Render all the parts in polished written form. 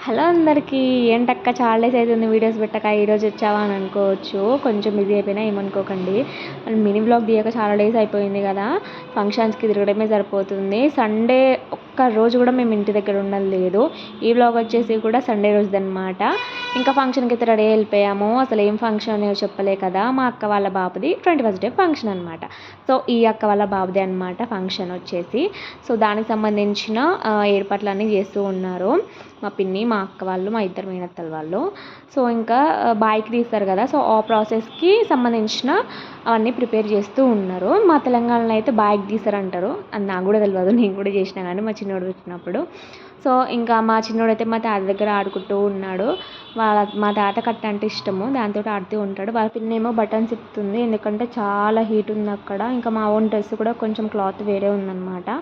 Hello అందరికీ. ఏంటక్క చాలా డేస్ అవుతుంది వీడియోస్ పెట్టక, ఈరోజు వచ్చావా అని అనుకోవచ్చు. కొంచెం బిజీ అయిపోయినా ఏమనుకోకండి. మినీ వ్లాగ్ తీయక చాలా డేస్ అయిపోయింది కదా. ఫంక్షన్స్కి తిరగడమే సరిపోతుంది. సండే ఒక్క రోజు కూడా మేము ఇంటి దగ్గర ఉండలేదు. ఈ వ్లాగ్ వచ్చేసి కూడా సండే రోజుదనమాట. ఇంకా ఫంక్షన్కి అయితే రెడీ వెళ్ళిపోయాము. అసలు ఏం ఫంక్షన్ అనేవి చెప్పలే కదా. మా అక్క వాళ్ళ బాబుది 21st డే ఫంక్షన్ అనమాట. సో ఈ అక్క వాళ్ళ బాబుదే అనమాట ఫంక్షన్ వచ్చేసి. సో దానికి సంబంధించిన ఏర్పాట్లన్నీ చేస్తూ ఉన్నారు మా పిన్ని, మా అక్క వాళ్ళు, మా ఇద్దరు మేనత్తల వాళ్ళు. సో ఇంకా బాయ్కి తీస్తారు కదా. సో ఆ ప్రాసెస్కి సంబంధించిన అవన్నీ ప్రిపేర్ చేస్తూ ఉన్నారు. మా తెలంగాణలో అయితే బాయ్కి తీస్తారంటారు. అది నాకు కూడా తెలియదు, నేను కూడా చేసినా కానీ మా చిన్నోడు వచ్చినప్పుడు. సో ఇంకా మా చిన్నోడు అయితే మా తాత దగ్గర ఆడుకుంటూ ఉన్నాడు. మా తాత కట్ట అంటే ఇష్టము, దాంతో ఆడుతూ ఉంటాడు. వాళ్ళ పిన్ని ఏమో బటన్స్ ఇస్తుంది, ఎందుకంటే చాలా హీట్ ఉంది అక్కడ. ఇంకా మా ఓన్ డ్రెస్ కూడా కొంచెం క్లాత్ వేరే ఉందన్నమాట.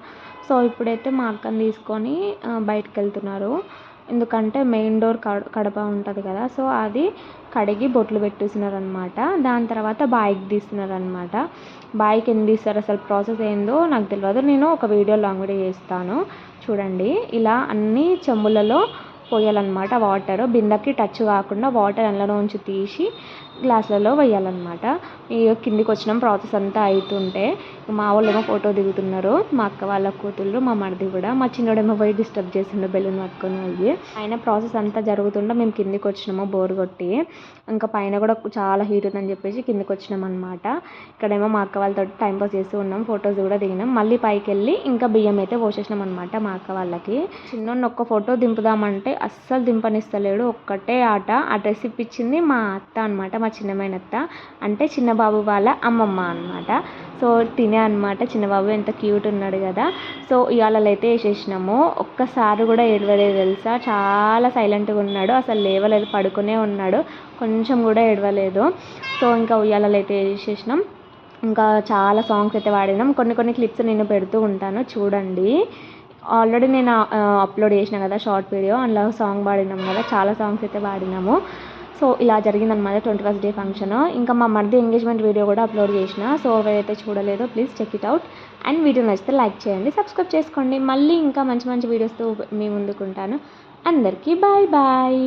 సో ఇప్పుడైతే మా అక్కని తీసుకొని బయటకు వెళ్తున్నారు. ఎందుకంటే మెయిన్ డోర్ కడప ఉంటుంది కదా. సో అది కడిగి బొట్లు పెట్టేస్తున్నారు అనమాట. దాని తర్వాత బాయ్కి తీస్తున్నారు అనమాట. బాయ్కి ఎందుకు తీస్తారు అసలు ప్రాసెస్ ఏందో నాకు తెలియదు. నేను ఒక లాంగ్ వీడియో చేస్తాను చూడండి. ఇలా అన్ని చెంబులలో పోయాలన్నమాట. వాటర్ బిందెకి టచ్ కాకుండా వాటర్ అందులోంచి తీసి గ్లాసులలో వేయాలన్నమాట. ఇక కిందికి వచ్చినాం. ప్రాసెస్ అంతా అవుతుంటే మా వాళ్ళు ఏమో ఫోటో దిగుతున్నారు. మా అక్క వాళ్ళ కూతుళ్ళు, మా మరిది కూడా. మా చిన్నోడేమో పోయి డిస్టర్బ్ చేస్తుండే బెలూన్ పట్టుకొని పోయి. ఆయన ప్రాసెస్ అంతా జరుగుతుంటే మేము కిందికి వచ్చినాము బోర్ కొట్టి. ఇంకా పైన కూడా చాలా హీట్ ఉందని చెప్పేసి కిందికి వచ్చినాం అనమాట. ఇక్కడేమో మా అక్క వాళ్ళతో టైంపాస్ చేస్తూ ఉన్నాం. ఫొటోస్ కూడా దిగినాం. మళ్ళీ పైకి వెళ్ళి ఇంకా బియ్యం అయితే పోసేసినాం అనమాట మా అక్క వాళ్ళకి. చిన్నోడిని ఒక్క ఫోటో దింపుదామంటే అస్సలు దింపనిస్తలేడు. ఒక్కటే ఆట. ఆ డ్రెస్ ఇప్పించింది మా అత్త అనమాట, మా చిన్నమైన అత్త. అంటే చిన్నబాబు వాళ్ళ అమ్మమ్మ అనమాట. సో తినే అనమాట. చిన్నబాబు ఎంత క్యూట్ ఉన్నాడు కదా. సో ఇవాళ అయితే వేసేసినాము. ఒక్కసారి కూడా ఏడవలేదు తెలుసా. చాలా సైలెంట్గా ఉన్నాడు, అసలు లేవలేదు, పడుకునే ఉన్నాడు, కొంచెం కూడా ఏడవలేదు. సో ఇంకా ఉయ్యాలలో అయితే వేసేసినాం. ఇంకా చాలా సాంగ్స్ అయితే పాడినాం. కొన్ని క్లిప్స్ నేను పెడుతూ ఉంటాను చూడండి. ఆల్రెడీ నేను అప్లోడ్ చేసిన కదా షార్ట్ వీడియో, అందులో సాంగ్ పాడినాం కదా. చాలా సాంగ్స్ అయితే పాడినాము. సో ఇలా జరిగిందనమాట 21st డే ఫంక్షన్. ఇంకా మా మరిది ఎంగేజ్మెంట్ వీడియో కూడా అప్లోడ్ చేసిన. సో ఎవరైతే చూడలేదో please check it out. And video నచ్చితే లైక్ చేయండి, సబ్స్క్రైబ్ చేసుకోండి. మళ్ళీ ఇంకా మంచి వీడియోస్తో మీ ముందుకుంటాను. అందరికీ బాయ్ బాయ్.